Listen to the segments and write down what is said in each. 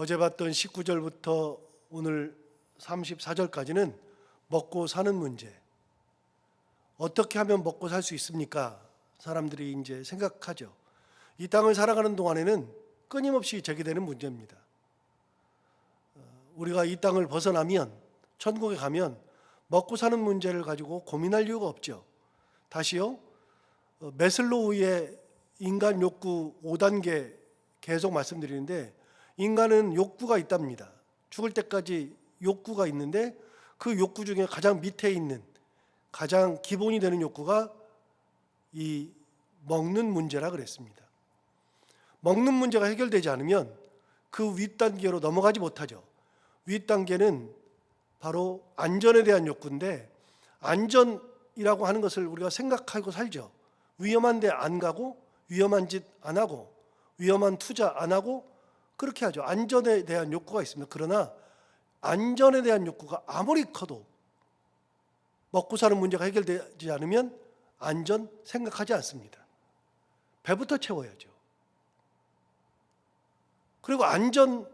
어제 봤던 19절부터 오늘 34절까지는 먹고 사는 문제. 어떻게 하면 먹고 살 수 있습니까? 사람들이 이제 생각하죠. 이 땅을 살아가는 동안에는 끊임없이 제기되는 문제입니다. 우리가 이 땅을 벗어나면, 천국에 가면 먹고 사는 문제를 가지고 고민할 이유가 없죠. 다시요, 매슬로우의 인간 욕구 5단계 계속 말씀드리는데, 인간은 욕구가 있답니다. 죽을 때까지 욕구가 있는데, 그 욕구 중에 가장 밑에 있는, 가장 기본이 되는 욕구가 이 먹는 문제라 그랬습니다. 먹는 문제가 해결되지 않으면 그 윗단계로 넘어가지 못하죠. 윗단계는 바로 안전에 대한 욕구인데, 안전이라고 하는 것을 우리가 생각하고 살죠. 위험한 데 안 가고, 위험한 짓 안 하고, 위험한 투자 안 하고, 그렇게 하죠. 안전에 대한 욕구가 있습니다. 그러나 안전에 대한 욕구가 아무리 커도 먹고 사는 문제가 해결되지 않으면 안전 생각하지 않습니다. 배부터 채워야죠. 그리고 안전이라고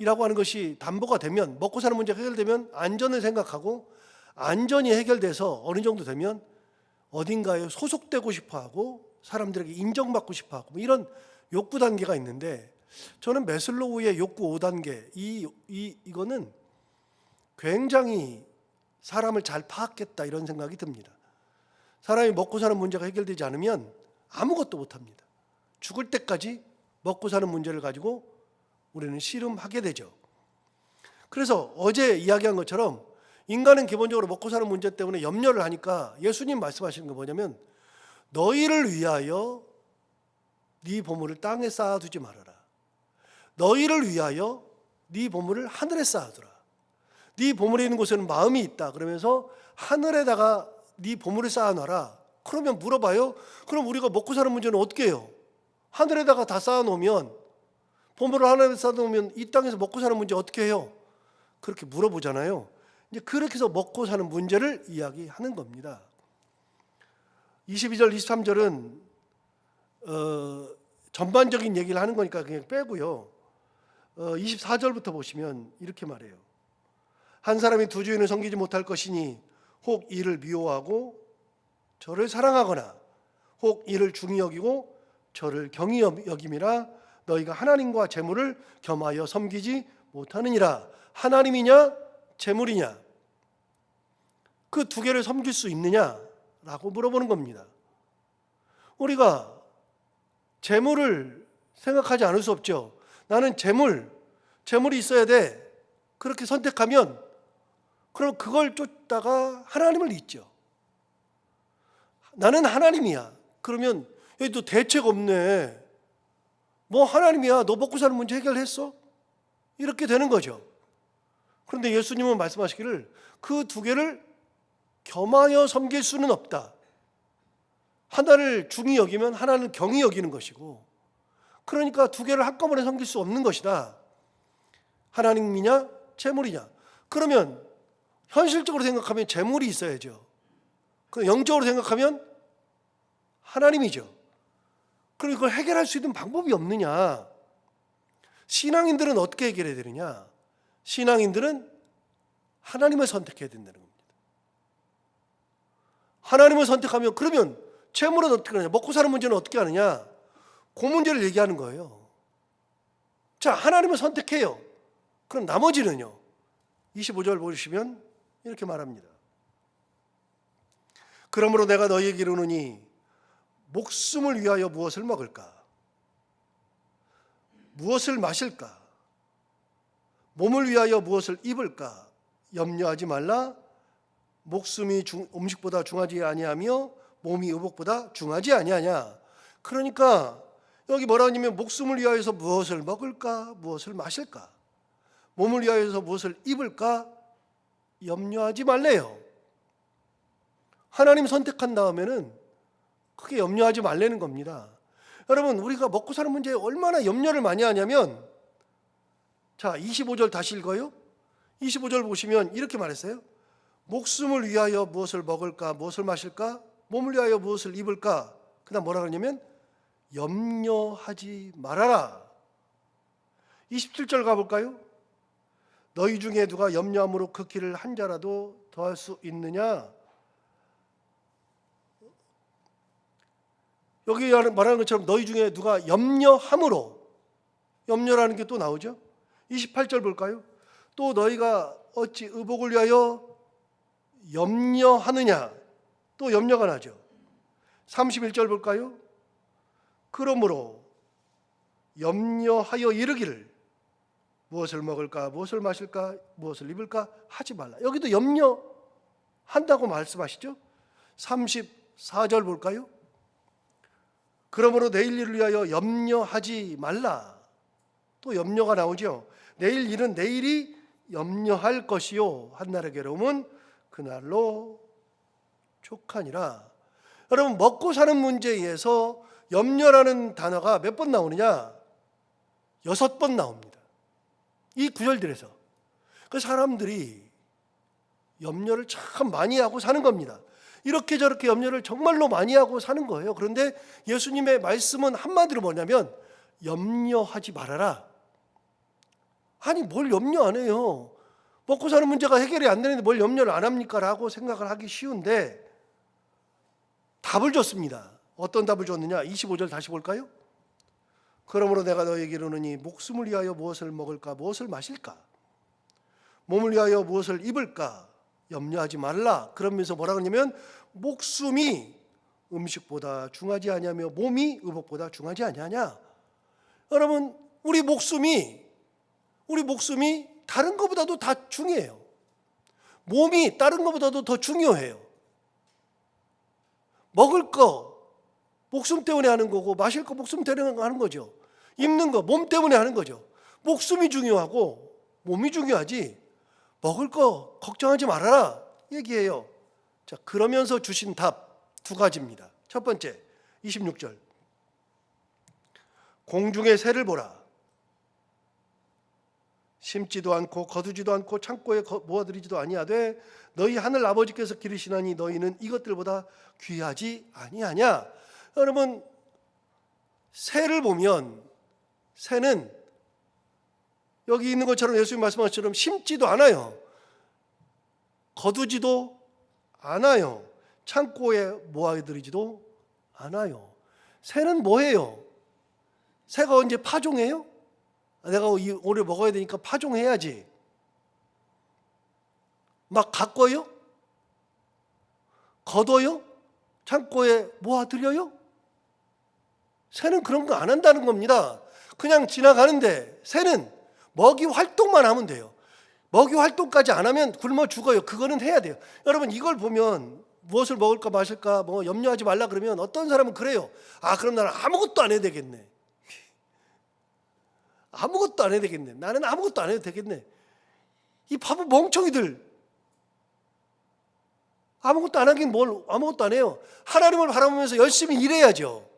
하는 것이 담보가 되면, 먹고 사는 문제가 해결되면 안전을 생각하고, 안전이 해결돼서 어느 정도 되면 어딘가에 소속되고 싶어하고 사람들에게 인정받고 싶어하고 이런 욕구 단계가 있는데, 저는 매슬로우의 욕구 5단계 이거는 굉장히 사람을 잘 파악했다 이런 생각이 듭니다. 사람이 먹고 사는 문제가 해결되지 않으면 아무것도 못합니다. 죽을 때까지 먹고 사는 문제를 가지고 우리는 씨름하게 되죠. 그래서 어제 이야기한 것처럼 인간은 기본적으로 먹고 사는 문제 때문에 염려를 하니까 예수님 말씀하시는 거 뭐냐면, 너희를 위하여 네 보물을 땅에 쌓아두지 말아라. 너희를 위하여 네 보물을 하늘에 쌓아두라. 네 보물에 있는 곳에는 마음이 있다. 그러면서 하늘에다가 네 보물을 쌓아놔라. 그러면 물어봐요. 그럼 우리가 먹고 사는 문제는 어떻게 해요? 하늘에다가 다 쌓아놓으면, 보물을 하늘에 쌓아놓으면 이 땅에서 먹고 사는 문제 어떻게 해요? 그렇게 물어보잖아요. 이제 그렇게 해서 먹고 사는 문제를 이야기하는 겁니다. 22절, 23절은 전반적인 얘기를 하는 거니까 그냥 빼고요. 24절부터 보시면 이렇게 말해요. 한 사람이 두 주인을 섬기지 못할 것이니 혹 이를 미워하고 저를 사랑하거나 혹 이를 중히 여기고 저를 경히 여김이라. 너희가 하나님과 재물을 겸하여 섬기지 못하느니라. 하나님이냐 재물이냐, 그 두 개를 섬길 수 있느냐라고 물어보는 겁니다. 우리가 재물을 생각하지 않을 수 없죠. 나는 재물이 있어야 돼. 그렇게 선택하면 그럼 그걸 쫓다가 하나님을 잊죠. 나는 하나님이야. 그러면 여기 또 대책 없네. 뭐 하나님이야. 너 먹고 사는 문제 해결했어? 이렇게 되는 거죠. 그런데 예수님은 말씀하시기를 그 두 개를 겸하여 섬길 수는 없다. 하나를 중히 여기면 하나는 경히 여기는 것이고, 그러니까 두 개를 한꺼번에 섬길 수 없는 것이다. 하나님이냐 재물이냐. 그러면 현실적으로 생각하면 재물이 있어야죠. 영적으로 생각하면 하나님이죠. 그럼 이걸 해결할 수 있는 방법이 없느냐. 신앙인들은 어떻게 해결해야 되느냐. 신앙인들은 하나님을 선택해야 된다는 겁니다. 하나님을 선택하면, 그러면 재물은 어떻게 하느냐, 먹고 사는 문제는 어떻게 하느냐, 그 문제를 얘기하는 거예요. 자, 하나님을 선택해요. 그럼 나머지는요. 25절 보시면 이렇게 말합니다. 그러므로 내가 너희에게 이르노니 목숨을 위하여 무엇을 먹을까, 무엇을 마실까, 몸을 위하여 무엇을 입을까 염려하지 말라. 목숨이 음식보다 중하지 아니하며 몸이 의복보다 중하지 아니하냐. 그러니까 여기 뭐라 하냐면, 목숨을 위하여서 무엇을 먹을까, 무엇을 마실까, 몸을 위하여서 무엇을 입을까 염려하지 말래요. 하나님 선택한 다음에는 크게 염려하지 말라는 겁니다. 여러분, 우리가 먹고 사는 문제에 얼마나 염려를 많이 하냐면, 자, 25절 다시 읽어요. 25절 보시면 이렇게 말했어요. 목숨을 위하여 무엇을 먹을까, 무엇을 마실까, 몸을 위하여 무엇을 입을까. 그 다음 뭐라 그러냐면 염려하지 말아라. 27절 가볼까요? 너희 중에 누가 염려함으로 그 길을 한 자라도 더할 수 있느냐? 여기 말하는 것처럼 너희 중에 누가 염려함으로, 염려라는 게 또 나오죠. 28절 볼까요? 또 너희가 어찌 의복을 위하여 염려하느냐? 또 염려가 나죠. 31절 볼까요? 그러므로 염려하여 이르기를 무엇을 먹을까, 무엇을 마실까, 무엇을 입을까 하지 말라. 여기도 염려한다고 말씀하시죠. 34절 볼까요? 그러므로 내일 일을 위하여 염려하지 말라. 또 염려가 나오죠. 내일 일은 내일이 염려할 것이요 한날의 괴로움은 그날로 족하니라. 여러분, 먹고 사는 문제에서 염려라는 단어가 몇 번 나오느냐? 6번 나옵니다. 이 구절들에서. 그 사람들이 염려를 참 많이 하고 사는 겁니다. 이렇게 저렇게 염려를 정말로 많이 하고 사는 거예요. 그런데 예수님의 말씀은 한마디로 뭐냐면 염려하지 말아라. 아니, 뭘 염려 안 해요? 먹고 사는 문제가 해결이 안 되는데 뭘 염려를 안 합니까? 라고 생각을 하기 쉬운데 답을 줬습니다. 어떤 답을 줬느냐? 25절 다시 볼까요? 그러므로 내가 너에게 이르노니 목숨을 위하여 무엇을 먹을까, 무엇을 마실까, 몸을 위하여 무엇을 입을까 염려하지 말라. 그러면서 뭐라 그러냐면 목숨이 음식보다 중하지 아니하며 몸이 의복보다 중하지 아니하냐. 여러분, 우리 목숨이 다른 것보다도 다 중요해요. 몸이 다른 것보다도 더 중요해요. 먹을 거 목숨 때문에 하는 거고, 마실 거 목숨 때문에 하는 거죠. 입는 거 몸 때문에 하는 거죠. 목숨이 중요하고 몸이 중요하지 먹을 거 걱정하지 말아라 얘기해요. 자, 그러면서 주신 답 2가지입니다. 첫 번째, 26절. 공중의 새를 보라. 심지도 않고 거두지도 않고 창고에 모아들이지도 아니하되 너희 하늘 아버지께서 기르시나니 너희는 이것들보다 귀하지 아니하냐. 여러분, 새를 보면 새는 여기 있는 것처럼 예수님 말씀하신 것처럼 심지도 않아요. 거두지도 않아요. 창고에 모아들이지도 않아요. 새는 뭐해요? 새가 언제 파종해요? 내가 올해 먹어야 되니까 파종해야지. 막 가꿔요? 걷어요? 창고에 모아들여요? 새는 그런 거 안 한다는 겁니다. 그냥 지나가는데 새는 먹이 활동만 하면 돼요. 먹이 활동까지 안 하면 굶어 죽어요. 그거는 해야 돼요. 여러분, 이걸 보면 무엇을 먹을까 마실까 뭐 염려하지 말라 그러면 어떤 사람은 그래요. 아, 그럼 나는 아무것도 안 해도 되겠네. 아무것도 안 해도 되겠네. 나는 아무것도 안 해도 되겠네. 이 바보 멍청이들. 아무것도 안 하긴 뭘 아무것도 안 해요. 하나님을 바라보면서 열심히 일해야죠.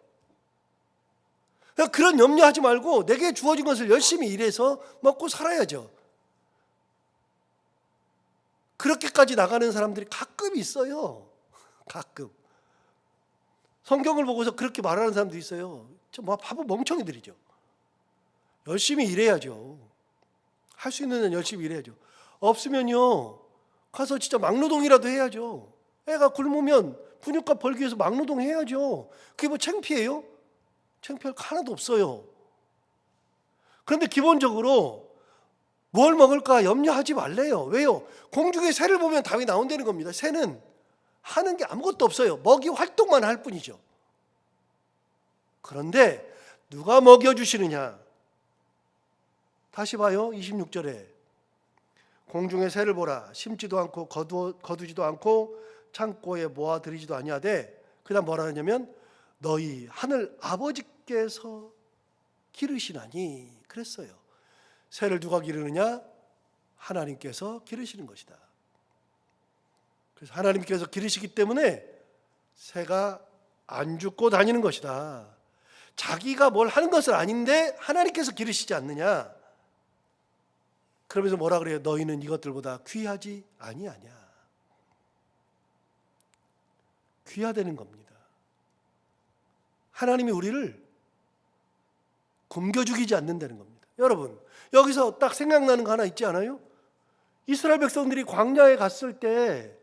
그런 염려하지 말고 내게 주어진 것을 열심히 일해서 먹고 살아야죠. 그렇게까지 나가는 사람들이 가끔 있어요. 가끔. 성경을 보고서 그렇게 말하는 사람도 있어요. 뭐 바보 멍청이들이죠. 열심히 일해야죠. 할 수 있는 한 열심히 일해야죠. 없으면요, 가서 진짜 막노동이라도 해야죠. 애가 굶으면 분유값 벌기 위해서 막노동 해야죠. 그게 뭐 창피해요? 창피할 거 하나도 없어요. 그런데 기본적으로 뭘 먹을까 염려하지 말래요. 왜요? 공중의 새를 보면 답이 나온다는 겁니다. 새는 하는 게 아무것도 없어요. 먹이 활동만 할 뿐이죠. 그런데 누가 먹여주시느냐? 다시 봐요. 26절에 공중의 새를 보라. 심지도 않고 거두지도 않고 창고에 모아들이지도 아니하되, 그 다음 뭐라 하냐면 너희 하늘 아버지께서 기르시나니 그랬어요. 새를 누가 기르느냐? 하나님께서 기르시는 것이다. 그래서 하나님께서 기르시기 때문에 새가 안 죽고 다니는 것이다. 자기가 뭘 하는 것은 아닌데 하나님께서 기르시지 않느냐? 그러면서 뭐라 그래요? 너희는 이것들보다 귀하지 아니하냐. 귀하다는 겁니다. 하나님이 우리를 굶겨 죽이지 않는다는 겁니다. 여러분, 여기서 딱 생각나는 거 하나 있지 않아요? 이스라엘 백성들이 광야에 갔을 때,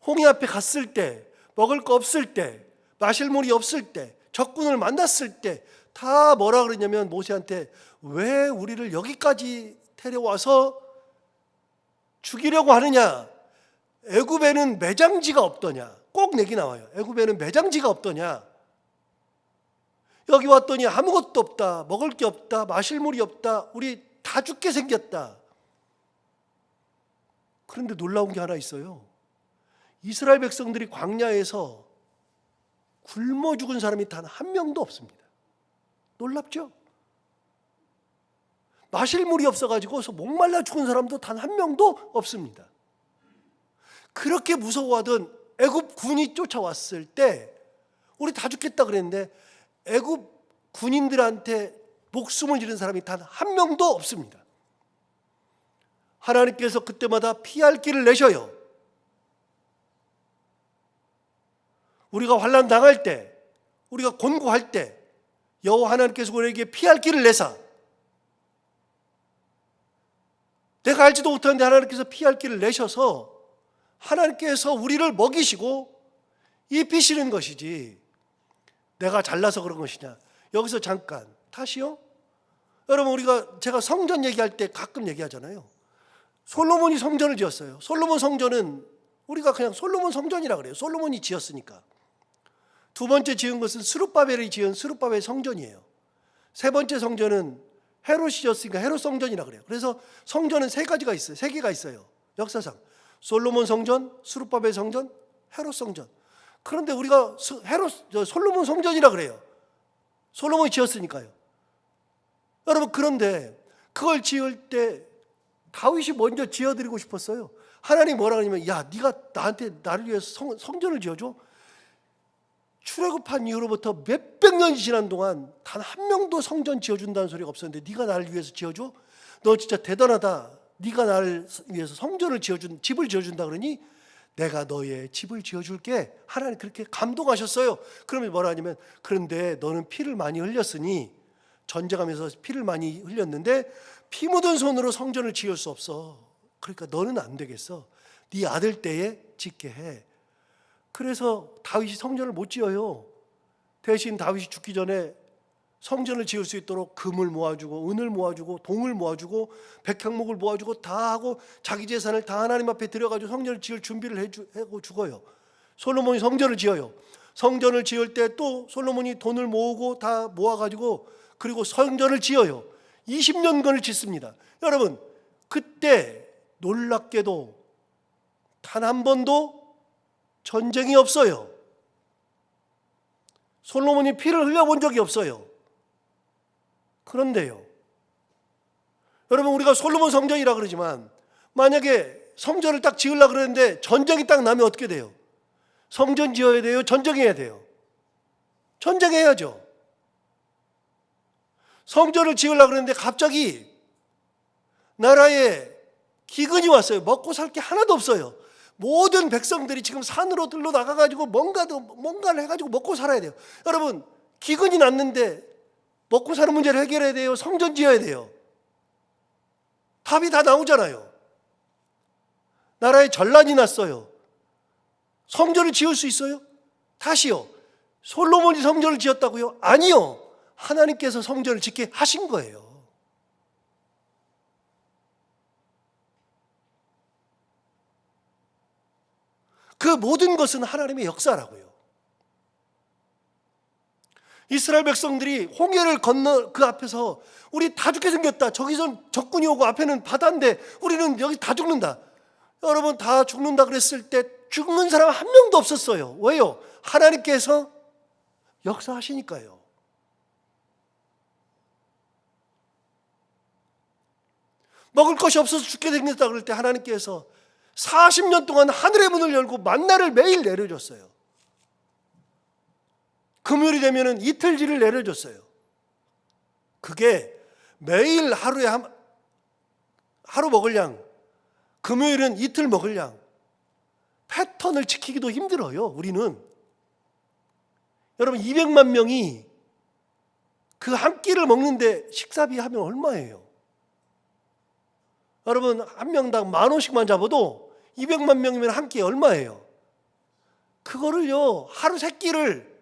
홍해 앞에 갔을 때, 먹을 거 없을 때, 마실 물이 없을 때, 적군을 만났을 때 다 뭐라 그러냐면 모세한테 왜 우리를 여기까지 데려와서 죽이려고 하느냐? 애굽에는 매장지가 없더냐? 꼭 얘기 나와요. 애굽에는 매장지가 없더냐? 여기 왔더니 아무것도 없다. 먹을 게 없다. 마실 물이 없다. 우리 다 죽게 생겼다. 그런데 놀라운 게 하나 있어요. 이스라엘 백성들이 광야에서 굶어 죽은 사람이 단 한 명도 없습니다. 놀랍죠? 마실 물이 없어가지고 목말라 죽은 사람도 단 한 명도 없습니다. 그렇게 무서워하던 애굽 군이 쫓아왔을 때 우리 다 죽겠다 그랬는데 애굽 군인들한테 목숨을 잃은 사람이 단 한 명도 없습니다. 하나님께서 그때마다 피할 길을 내셔요. 우리가 환난 당할 때, 우리가 곤고할 때 여호와 하나님께서 우리에게 피할 길을 내사, 내가 알지도 못하는데 하나님께서 피할 길을 내셔서 하나님께서 우리를 먹이시고 입히시는 것이지 내가 잘나서 그런 것이냐. 여기서 잠깐 다시요. 여러분, 제가 성전 얘기할 때 가끔 얘기하잖아요. 솔로몬이 성전을 지었어요. 솔로몬 성전은 우리가 그냥 솔로몬 성전이라 그래요. 솔로몬이 지었으니까. 두 번째 지은 것은 스룹바벨이 지은 스룹바벨 성전이에요. 세 번째 성전은 헤롯이 지었으니까 헤롯 성전이라 그래요. 그래서 성전은 세 가지가 있어요. 세 개가 있어요. 역사상 솔로몬 성전, 스룹바벨 성전, 헤롯 성전. 그런데 우리가 솔로몬 성전이라 그래요. 솔로몬이 지었으니까요. 여러분, 그런데 그걸 지을 때 다윗이 먼저 지어드리고 싶었어요. 하나님 뭐라 그러냐면, 야, 네가 나를 위해서 성전을 지어줘. 출애굽한 이후로부터 몇백 년이 지난 동안 단 한 명도 성전 지어준다는 소리가 없었는데 네가 나를 위해서 지어줘? 너 진짜 대단하다. 네가 나를 위해서 집을 지어준다 그러니 내가 너의 집을 지어줄게. 하나님 그렇게 감동하셨어요. 그러면 뭐라 하냐면, 그런데 너는 피를 많이 흘렸으니, 전쟁하면서 피를 많이 흘렸는데 피 묻은 손으로 성전을 지을 수 없어. 그러니까 너는 안 되겠어. 네 아들 때에 짓게 해. 그래서 다윗이 성전을 못 지어요. 대신 다윗이 죽기 전에 성전을 지을 수 있도록 금을 모아주고 은을 모아주고 동을 모아주고 백향목을 모아주고 다 하고 자기 재산을 다 하나님 앞에 들여가지고 성전을 지을 준비를 하고 죽어요. 솔로몬이 성전을 지어요. 성전을 지을 때 또 솔로몬이 돈을 모으고 다 모아가지고 그리고 성전을 지어요. 20년간을 짓습니다. 여러분, 그때 놀랍게도 단 한 번도 전쟁이 없어요. 솔로몬이 피를 흘려본 적이 없어요. 그런데요, 여러분, 우리가 솔로몬 성전이라 그러지만 만약에 성전을 딱 지으려고 그러는데 전쟁이 딱 나면 어떻게 돼요? 성전 지어야 돼요? 전쟁해야 돼요? 전쟁해야죠. 성전을 지으려고 그러는데 갑자기 나라에 기근이 왔어요. 먹고 살 게 하나도 없어요. 모든 백성들이 지금 산으로 들러 나가가지고 뭔가를 해가지고 먹고 살아야 돼요. 여러분, 기근이 났는데 먹고 사는 문제를 해결해야 돼요? 성전 지어야 돼요? 답이 다 나오잖아요. 나라에 전란이 났어요. 성전을 지을 수 있어요? 다시요. 솔로몬이 성전을 지었다고요? 아니요. 하나님께서 성전을 짓게 하신 거예요. 그 모든 것은 하나님의 역사라고요. 이스라엘 백성들이 홍해를 건너 그 앞에서 우리 다 죽게 생겼다. 저기선 적군이 오고 앞에는 바다인데 우리는 여기 다 죽는다. 여러분, 다 죽는다 그랬을 때 죽는 사람 한 명도 없었어요. 왜요? 하나님께서 역사하시니까요. 먹을 것이 없어서 죽게 생겼다 그럴 때 하나님께서 40년 동안 하늘의 문을 열고 만나를 매일 내려줬어요. 금요일이 되면 이틀치를 내려줬어요. 그게 매일 하루 먹을 양, 금요일은 이틀 먹을 양. 패턴을 지키기도 힘들어요, 우리는. 여러분, 200만 명이 그 한 끼를 먹는데 식사비 하면 얼마예요? 여러분, 한 명당 10,000원씩만 잡아도 200만 명이면 한 끼에 얼마예요? 그거를요, 하루 세 끼를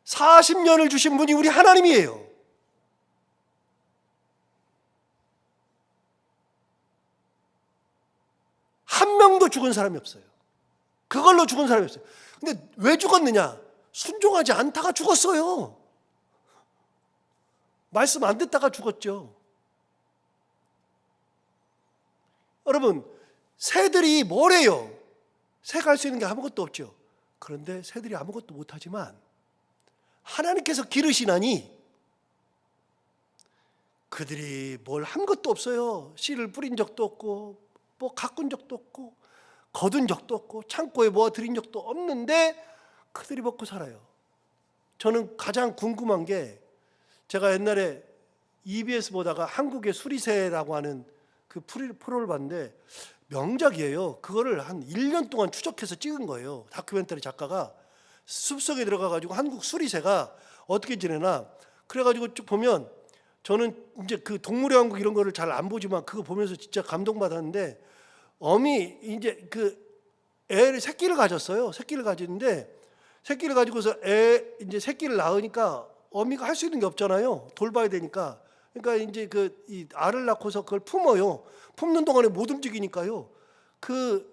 40년을 주신 분이 우리 하나님이에요. 한 명도 죽은 사람이 없어요. 그걸로 죽은 사람이 없어요. 근데 왜 죽었느냐? 순종하지 않다가 죽었어요. 말씀 안 듣다가 죽었죠. 여러분, 새들이 뭐래요? 새가 할 수 있는 게 아무것도 없죠. 그런데 새들이 아무것도 못하지만 하나님께서 기르시나니 그들이 뭘 한 것도 없어요. 씨를 뿌린 적도 없고 뭐 가꾼 적도 없고 거둔 적도 없고 창고에 모아 들인 적도 없는데 그들이 먹고 살아요. 저는 가장 궁금한 게, 제가 옛날에 EBS 보다가 한국의 수리새라고 하는 그 프로를 봤는데 명작이에요. 그거를 한 1년 동안 추적해서 찍은 거예요. 다큐멘터리 작가가 숲속에 들어가가지고 한국 수리새가 어떻게 지내나, 그래가지고 쭉 보면, 저는 이제 그 동물의 왕국 이런 거를 잘 안 보지만 그거 보면서 진짜 감동받았는데, 어미 이제 그 애를 새끼를 가졌어요. 새끼를 가지는데 새끼를 가지고서 이제 새끼를 낳으니까 어미가 할 수 있는 게 없잖아요. 돌봐야 되니까. 그러니까 이제 그 이 알을 낳고서 그걸 품어요. 품는 동안에 못 움직이니까요. 그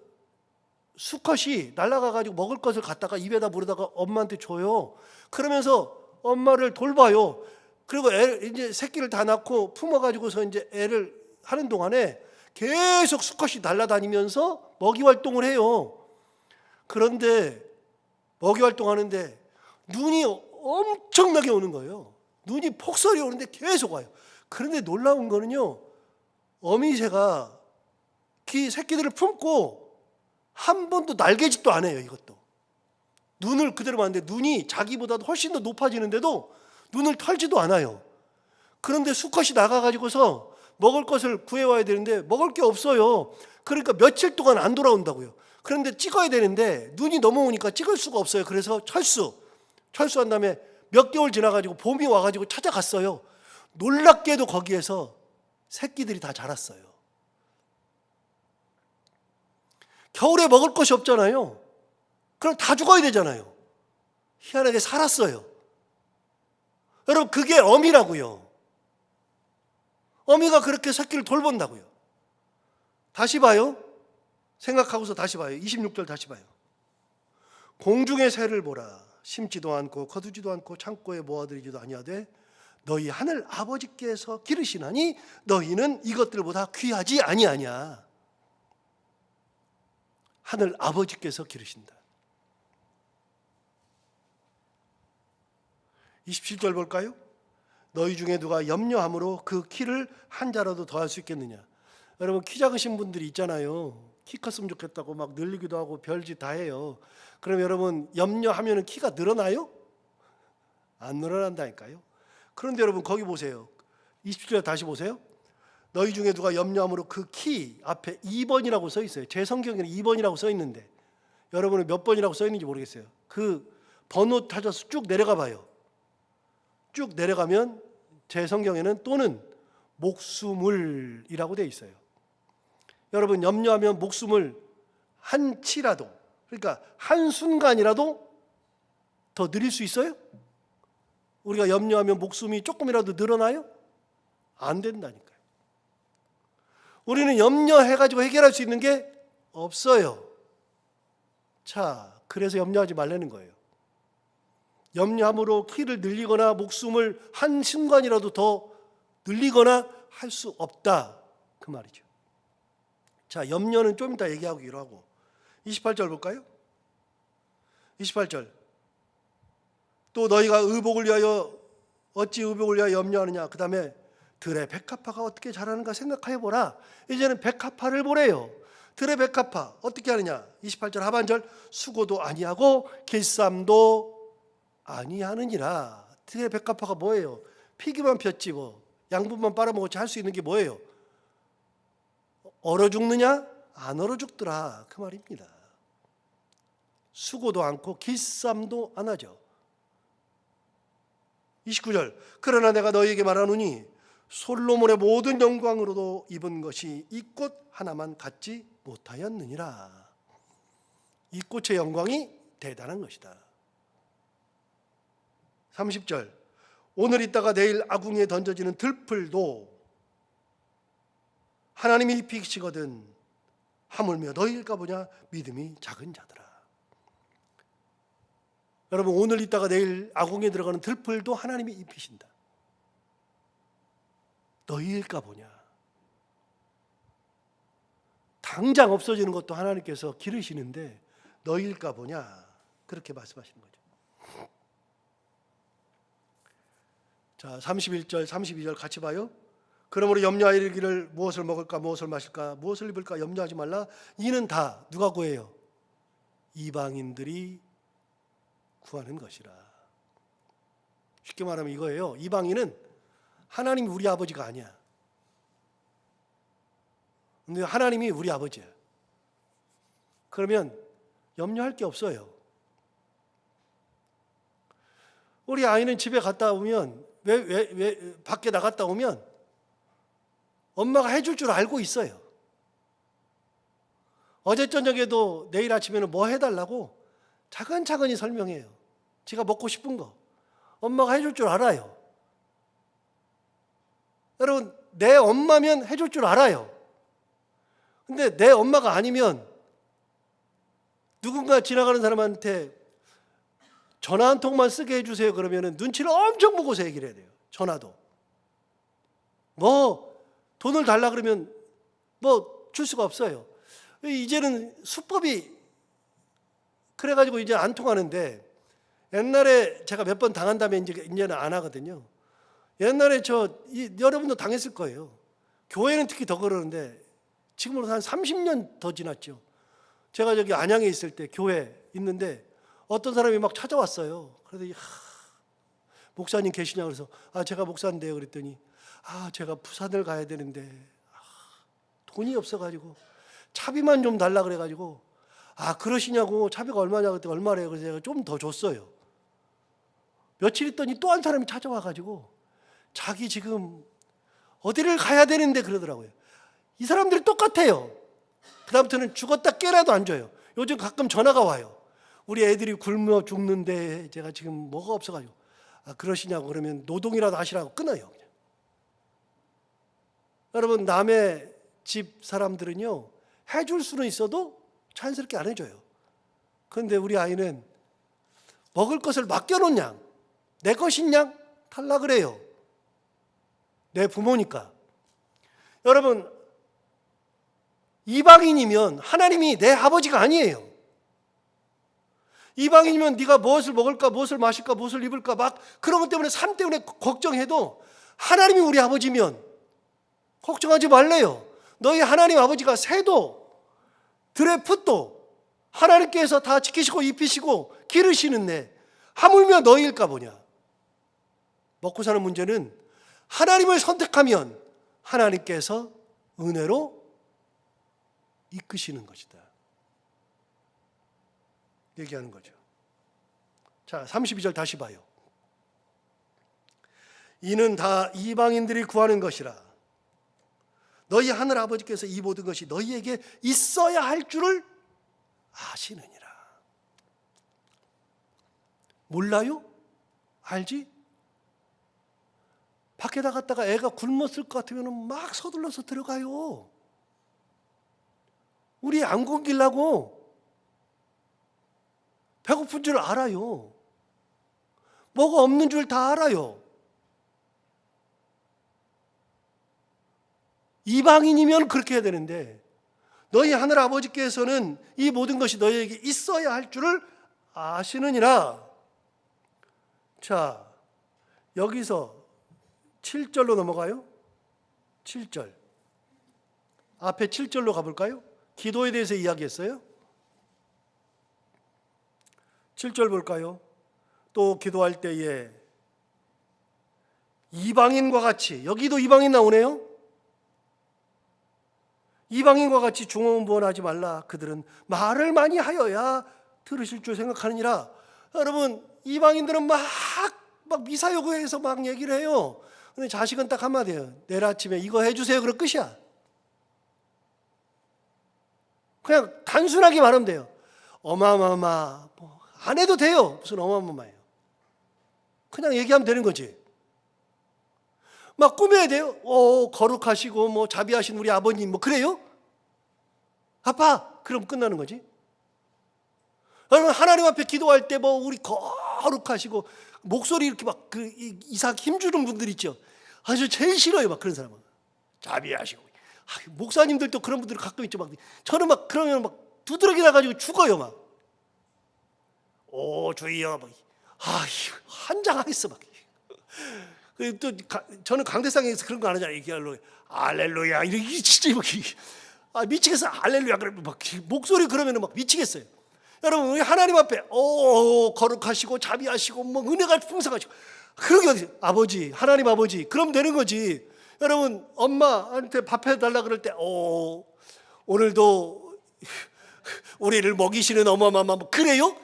수컷이 날아가 가지고 먹을 것을 갖다가 입에다 물어다가 엄마한테 줘요. 그러면서 엄마를 돌봐요. 그리고 이제 새끼를 다 낳고 품어 가지고서 이제 애를 하는 동안에 계속 수컷이 날아다니면서 먹이 활동을 해요. 그런데 먹이 활동하는데 눈이 엄청나게 오는 거예요. 눈이 폭설이 오는데 계속 와요. 그런데 놀라운 거는요, 어미새가 새끼들을 품고 한 번도 날개짓도 안 해요. 이것도 눈을 그대로 봤는데 눈이 자기보다도 훨씬 더 높아지는데도 눈을 털지도 않아요. 그런데 수컷이 나가가지고서 먹을 것을 구해와야 되는데 먹을 게 없어요. 그러니까 며칠 동안 안 돌아온다고요. 그런데 찍어야 되는데 눈이 넘어오니까 찍을 수가 없어요. 그래서 철수한 다음에 몇 개월 지나가지고 봄이 와가지고 찾아갔어요. 놀랍게도 거기에서 새끼들이 다 자랐어요. 겨울에 먹을 것이 없잖아요. 그럼 다 죽어야 되잖아요. 희한하게 살았어요. 여러분, 그게 어미라고요. 어미가 그렇게 새끼를 돌본다고요. 다시 봐요. 생각하고서 다시 봐요. 26절 다시 봐요. 공중의 새를 보라. 심지도 않고 거두지도 않고 창고에 모아들이지도 아니하되 너희 하늘 아버지께서 기르시나니 너희는 이것들보다 귀하지 아니하냐. 하늘 아버지께서 기르신다. 27절 볼까요? 너희 중에 누가 염려함으로 그 키를 한 자라도 더할 수 있겠느냐. 여러분, 키 작으신 분들이 있잖아요. 키 컸으면 좋겠다고 막 늘리기도 하고 별짓 다 해요. 그럼 여러분, 염려하면 키가 늘어나요? 안 늘어난다니까요. 그런데 여러분, 거기 보세요. 27절 다시 보세요. 너희 중에 누가 염려함으로 그 키 앞에 2번이라고 써 있어요. 제 성경에는 2번이라고 써 있는데 여러분은 몇 번이라고 써 있는지 모르겠어요. 그 번호 찾아서 쭉 내려가 봐요. 쭉 내려가면 제 성경에는 또는 목숨을이라고 되어 있어요. 여러분, 염려하면 목숨을 한 치라도, 그러니까 한순간이라도 더 늘릴 수 있어요? 우리가 염려하면 목숨이 조금이라도 늘어나요? 안 된다니까요. 우리는 염려해가지고 해결할 수 있는 게 없어요. 자, 그래서 염려하지 말라는 거예요. 염려함으로 키를 늘리거나 목숨을 한 순간이라도 더 늘리거나 할 수 없다, 그 말이죠. 자, 염려는 좀 이따 얘기하기로 하고 28절 볼까요? 28절. 또 너희가 의복을 위하여 어찌 의복을 위하여 염려하느냐. 그 다음에 들의 백합화가 어떻게 자라는가 생각해 보라. 이제는 백합화를 보래요. 들의 백합화 어떻게 하느냐. 28절 하반절. 수고도 아니하고 길쌈도 아니하느니라. 들의 백합화가 뭐예요? 피기만 폈지 뭐 양분만 빨아먹었지 할 수 있는 게 뭐예요? 얼어 죽느냐? 안 얼어 죽더라, 그 말입니다. 수고도 않고 길쌈도 안 하죠. 29절 그러나 내가 너희에게 말하노니 솔로몬의 모든 영광으로도 입은 것이 이 꽃 하나만 갖지 못하였느니라. 이 꽃의 영광이 대단한 것이다. 30절 오늘 있다가 내일 아궁이에 던져지는 들풀도 하나님이 입히시거든 하물며 너희일까 보냐 믿음이 작은 자들아. 여러분 오늘 있다가 내일 아궁이에 들어가는 들풀도 하나님이 입히신다. 너희일까 보냐. 당장 없어지는 것도 하나님께서 기르시는데 너희일까 보냐 그렇게 말씀하시는 거죠. 자 31절 32절 같이 봐요. 그러므로 염려하여 이르기를 무엇을 먹을까 무엇을 마실까 무엇을 입을까 염려하지 말라. 이는 다 누가 구해요? 이방인들이 구하는 것이라. 쉽게 말하면 이거예요. 이방인은 하나님이 우리 아버지가 아니야. 근데 하나님이 우리 아버지야. 그러면 염려할 게 없어요. 우리 아이는 집에 갔다 오면 왜 밖에 나갔다 오면 엄마가 해줄 줄 알고 있어요. 어제 저녁에도 내일 아침에는 뭐 해달라고 차근차근히 설명해요. 지가 먹고 싶은 거 엄마가 해줄 줄 알아요. 여러분 내 엄마면 해줄 줄 알아요. 근데 내 엄마가 아니면 누군가 지나가는 사람한테 전화 한 통만 쓰게 해주세요 그러면 눈치를 엄청 보고서 얘기를 해야 돼요. 전화도 뭐 돈을 달라 그러면 뭐 줄 수가 없어요. 이제는 수법이 그래가지고 이제 안 통하는데 옛날에 제가 몇 번 당한 다음에 이제는 안 하거든요. 옛날에 여러분도 당했을 거예요. 교회는 특히 더 그러는데 지금으로서 한 30년 더 지났죠. 제가 저기 안양에 있을 때 교회 있는데 어떤 사람이 막 찾아왔어요. 그래서 목사님 계시냐 그래서 제가 목사인데요 그랬더니 제가 부산을 가야 되는데 돈이 없어가지고 차비만 좀 달라 그래가지고 그러시냐고 차비가 얼마냐고 그랬더니 얼마래요. 그래서 제가 좀 더 줬어요. 며칠 있더니 또 한 사람이 찾아와가지고 자기 지금 어디를 가야 되는데 그러더라고요. 이 사람들이 똑같아요. 그 다음부터는 죽었다 깨라도 안 줘요. 요즘 가끔 전화가 와요. 우리 애들이 굶어 죽는데 제가 지금 뭐가 없어가지고 그러시냐고 그러면 노동이라도 하시라고 끊어요. 그냥. 여러분 남의 집 사람들은요 해줄 수는 있어도 자연스럽게 안 해줘요. 그런데 우리 아이는 먹을 것을 맡겨놓은 양, 내 것인 양 탈라 그래요. 내 부모니까. 여러분 이방인이면 하나님이 내 아버지가 아니에요. 이방인이면 네가 무엇을 먹을까 무엇을 마실까 무엇을 입을까 막 그런 것 때문에 삶 때문에 걱정해도 하나님이 우리 아버지면 걱정하지 말래요. 너희 하나님 아버지가 새도 들의 풋도 하나님께서 다 지키시고 입히시고 기르시는데 하물며 너희일까 보냐. 먹고 사는 문제는 하나님을 선택하면 하나님께서 은혜로 이끄시는 것이다. 얘기하는 거죠. 자, 32절 다시 봐요. 이는 다 이방인들이 구하는 것이라. 너희 하늘 아버지께서 이 모든 것이 너희에게 있어야 할 줄을 아시느니라. 몰라요? 알지? 밖에 나갔다가 애가 굶었을 것 같으면 막 서둘러서 들어가요. 우리 안 굶기려고. 배고픈 줄 알아요. 뭐가 없는 줄 다 알아요. 이방인이면 그렇게 해야 되는데 너희 하늘 아버지께서는 이 모든 것이 너희에게 있어야 할 줄을 아시느니라. 자, 여기서 7절로 넘어가요. 7절. 앞에 7절로 가볼까요? 기도에 대해서 이야기했어요. 7절 볼까요? 또 기도할 때에 이방인과 같이, 여기도 이방인 나오네요. 이방인과 같이 중언부언하지 말라. 그들은 말을 많이 하여야 들으실 줄 생각하느니라. 여러분, 이방인들은 막 막 미사 여구에서 막 얘기를 해요. 근데 자식은 딱 한마디예요. 내일 아침에 이거 해주세요. 그럼 끝이야. 그냥 단순하게 말하면 돼요. 어마어마마 뭐 안 해도 돼요. 무슨 어마어마마예요. 그냥 얘기하면 되는 거지. 막 꾸며야 돼요. 거룩하시고 뭐 자비하신 우리 아버님 뭐 그래요? 아빠 그럼 끝나는 거지. 여러분 하나님 앞에 기도할 때 뭐 우리 거룩하시고 목소리 이렇게 막 그 이상 힘주는 분들 있죠. 아주 제일 싫어요. 막 그런 사람은 자비하시고 목사님들도 그런 분들 가끔 있죠. 막 저는 막 그러면 막 두드러기 나가지고 죽어요. 막 오 주여 막 한장하겠어 막. 또 저는 강대상에서 그런 거 안 하잖아요. 이게 할렐루야 이게 진짜 막 미치겠어. 할렐루야 그러면 막 목소리 그러면은 막 미치겠어요. 여러분 우리 하나님 앞에 거룩하시고 자비하시고 뭐 은혜가 풍성하시고 그런 게 어디 아버지 하나님 아버지 그럼 되는 거지. 여러분 엄마한테 밥 해달라 그럴 때 오늘도 우리를 먹이시는 어마마마 뭐 그래요?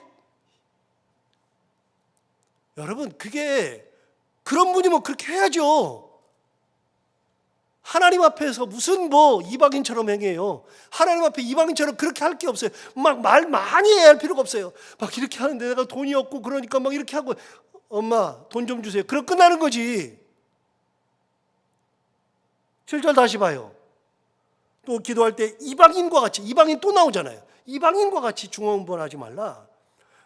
여러분 그게 그런 분이면 그렇게 해야죠. 하나님 앞에서 무슨 뭐 이방인처럼 행해요. 하나님 앞에 이방인처럼 그렇게 할 게 없어요. 막 말 많이 해야 할 필요가 없어요. 막 이렇게 하는데 내가 돈이 없고 그러니까 막 이렇게 하고 엄마 돈 좀 주세요. 그럼 끝나는 거지. 7절 다시 봐요. 또 기도할 때 이방인과 같이 이방인 또 나오잖아요. 이방인과 같이 중언부언하지 말라.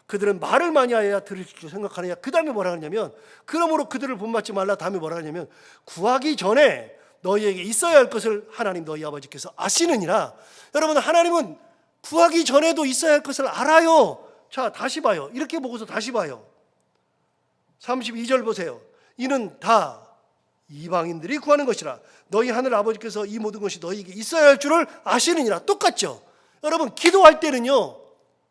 그들은 말을 많이 하여야 들을 줄 생각하느냐. 그 다음에 뭐라 하냐면 그러므로 그들을 본받지 말라. 다음에 뭐라 하냐면 구하기 전에 너희에게 있어야 할 것을 하나님 너희 아버지께서 아시느니라. 여러분 하나님은 구하기 전에도 있어야 할 것을 알아요. 자 다시 봐요. 이렇게 보고서 다시 봐요. 32절 보세요. 이는 다 이방인들이 구하는 것이라. 너희 하늘 아버지께서 이 모든 것이 너희에게 있어야 할 줄을 아시느니라. 똑같죠. 여러분 기도할 때는요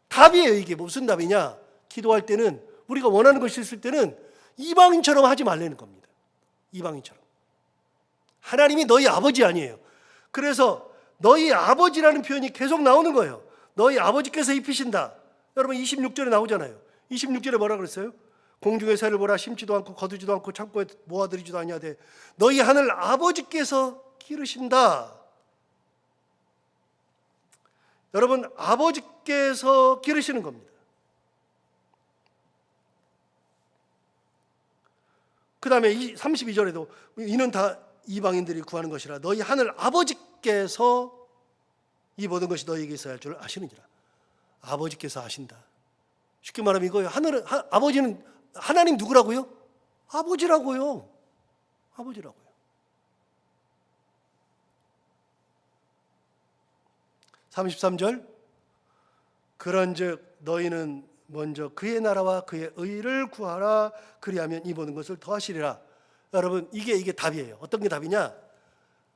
답이에요. 이게 무슨 답이냐. 기도할 때는 우리가 원하는 것이 있을 때는 이방인처럼 하지 말라는 겁니다. 이방인처럼. 하나님이 너희 아버지 아니에요. 그래서 너희 아버지라는 표현이 계속 나오는 거예요. 너희 아버지께서 입히신다. 여러분 26절에 나오잖아요. 26절에 뭐라 그랬어요? 공중의 새를 보라. 심지도 않고 거두지도 않고 창고에 모아들이지도 아니하되 너희 하늘 아버지께서 기르신다. 여러분 아버지께서 기르시는 겁니다. 그 다음에 32절에도 이는 다 이방인들이 구하는 것이라. 너희 하늘 아버지께서 이 모든 것이 너희에게 있어야 할 줄 아시느니라. 아버지께서 아신다. 쉽게 말하면 이거예요. 아버지는 하나님 누구라고요? 아버지라고요. 아버지라고요. (33절) 그런즉 너희는 먼저 그의 나라와 그의 의를 구하라. 그리하면 이 모든 것을 더하시리라. 여러분 이게 답이에요. 어떤 게 답이냐?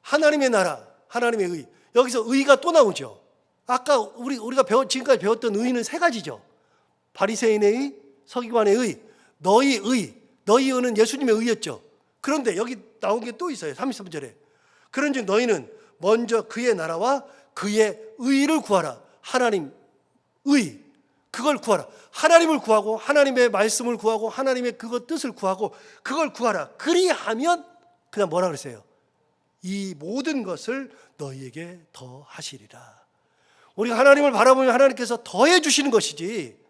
하나님의 나라, 하나님의 의. 여기서 의가 또 나오죠. 아까 우리가 지금까지 배웠던 의는 세 가지죠. 바리새인의 의, 서기관의 의, 너희 의. 너희 의는 예수님의 의였죠. 그런데 여기 나온 게 또 있어요. 33절에 그런즉 너희는 먼저 그의 나라와 그의 의를 구하라. 하나님 의 그걸 구하라. 하나님을 구하고 하나님의 말씀을 구하고 하나님의 그것 뜻을 구하고 그걸 구하라. 그리하면 그냥 뭐라 그랬어요? 이 모든 것을 너희에게 더하시리라. 우리가 하나님을 바라보면 하나님께서 더해 주시는 것이지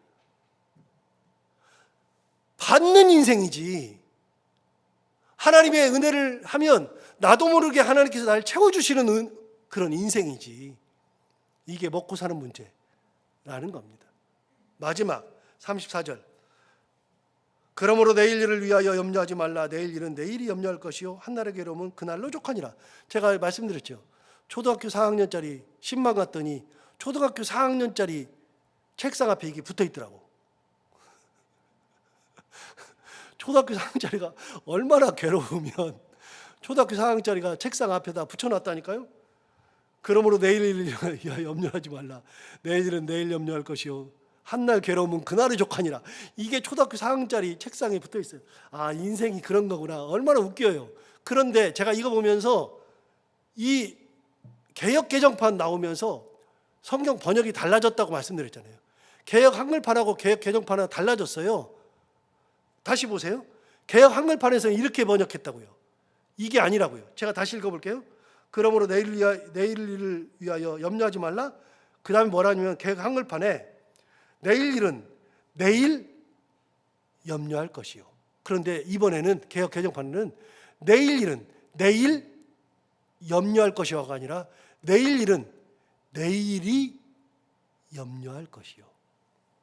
받는 인생이지. 하나님의 은혜를 하면 나도 모르게 하나님께서 나를 채워주시는 그런 인생이지. 이게 먹고 사는 문제라는 겁니다. 마지막 34절 그러므로 내일 일을 위하여 염려하지 말라. 내일 일은 내일이 염려할 것이요 한날의 괴로움은 그날로 족하니라. 제가 말씀드렸죠. 초등학교 4학년짜리 신방 갔더니 초등학교 4학년짜리 책상 앞에 이게 붙어 있더라고. 초등학교 4학년짜리가 얼마나 괴로우면 초등학교 4학년짜리가 책상 앞에다 붙여놨다니까요. 그러므로 내일 일을 위하여 염려하지 말라. 내일 일은 내일 염려할 것이요 한날 괴로움은 그날의 족하니라. 이게 초등학교 4학년짜리 책상에 붙어 있어요. 아 인생이 그런 거구나. 얼마나 웃겨요. 그런데 제가 이거 보면서 이 개역 개정판 나오면서 성경 번역이 달라졌다고 말씀드렸잖아요. 개역 한글판하고 개역 개정판은 달라졌어요. 다시 보세요. 개역 한글판에서는 이렇게 번역했다고요. 이게 아니라고요. 제가 다시 읽어볼게요. 그러므로 내일 일을 위하여 염려하지 말라. 그 다음에 뭐라냐면 개역 한글판에 내일 일은 내일 염려할 것이요. 그런데 이번에는 개역 개정판에는 내일 일은 내일 염려할 것이요가 아니라 내일 일은 내일이 염려할 것이요.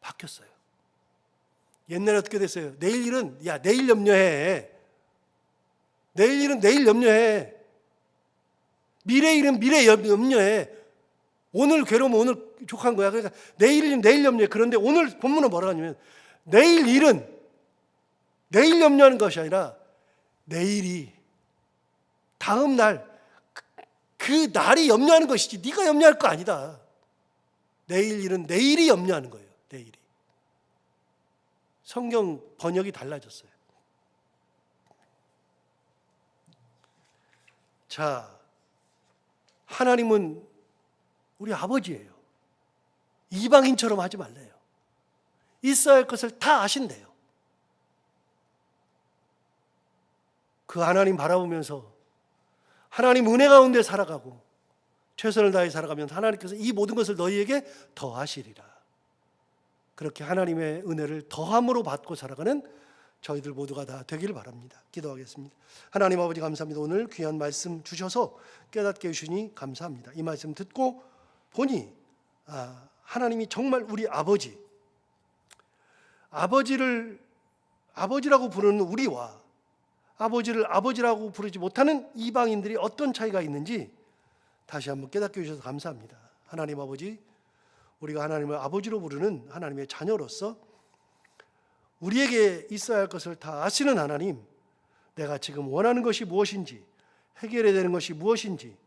바뀌었어요. 옛날에 어떻게 됐어요? 내일 일은 야 내일 염려해. 내일 일은 내일 염려해. 미래 일은 미래 염려해. 오늘 괴로우면 오늘 족한 거야. 그러니까 내일 일은 내일 염려해. 그런데 오늘 본문은 뭐라 하냐면 내일 일은 내일 염려하는 것이 아니라 내일이 다음 날 그 날이 염려하는 것이지 네가 염려할 거 아니다. 내일 일은 내일이 염려하는 거예요. 내일이. 성경 번역이 달라졌어요. 자, 하나님은 우리 아버지예요. 이방인처럼 하지 말래요. 있어야 할 것을 다 아신대요. 그 하나님 바라보면서 하나님 은혜 가운데 살아가고 최선을 다해 살아가면 하나님께서 이 모든 것을 너희에게 더하시리라. 그렇게 하나님의 은혜를 더함으로 받고 살아가는 저희들 모두가 다 되기를 바랍니다. 기도하겠습니다. 하나님 아버지 감사합니다. 오늘 귀한 말씀 주셔서 깨닫게 해주시니 감사합니다. 이 말씀 듣고 보니 하나님이 정말 우리 아버지를 아버지라고 부르는 우리와 아버지를 아버지라고 부르지 못하는 이방인들이 어떤 차이가 있는지 다시 한번 깨닫게 해주셔서 감사합니다. 하나님 아버지, 우리가 하나님을 아버지로 부르는 하나님의 자녀로서 우리에게 있어야 할 것을 다 아시는 하나님, 내가 지금 원하는 것이 무엇인지, 해결해야 되는 것이 무엇인지,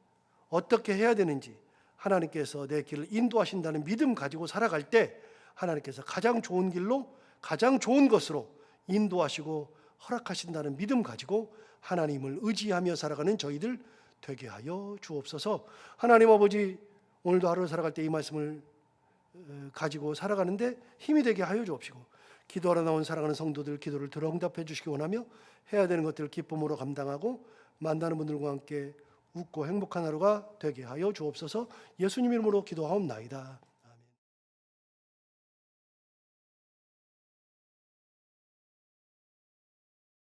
어떻게 해야 되는지 하나님께서 내 길을 인도하신다는 믿음 가지고 살아갈 때 하나님께서 가장 좋은 길로 가장 좋은 것으로 인도하시고 허락하신다는 믿음 가지고 하나님을 의지하며 살아가는 저희들 되게 하여 주옵소서. 하나님 아버지, 오늘도 하루 살아갈 때 이 말씀을 가지고 살아가는데 힘이 되게 하여 주옵시고, 기도하러 나온 사랑하는 성도들 기도를 들어 응답해 주시기 원하며 해야 되는 것들을 기쁨으로 감당하고 만나는 분들과 함께 웃고 행복한 하루가 되게 하여 주옵소서. 예수님 이름으로 기도하옵나이다.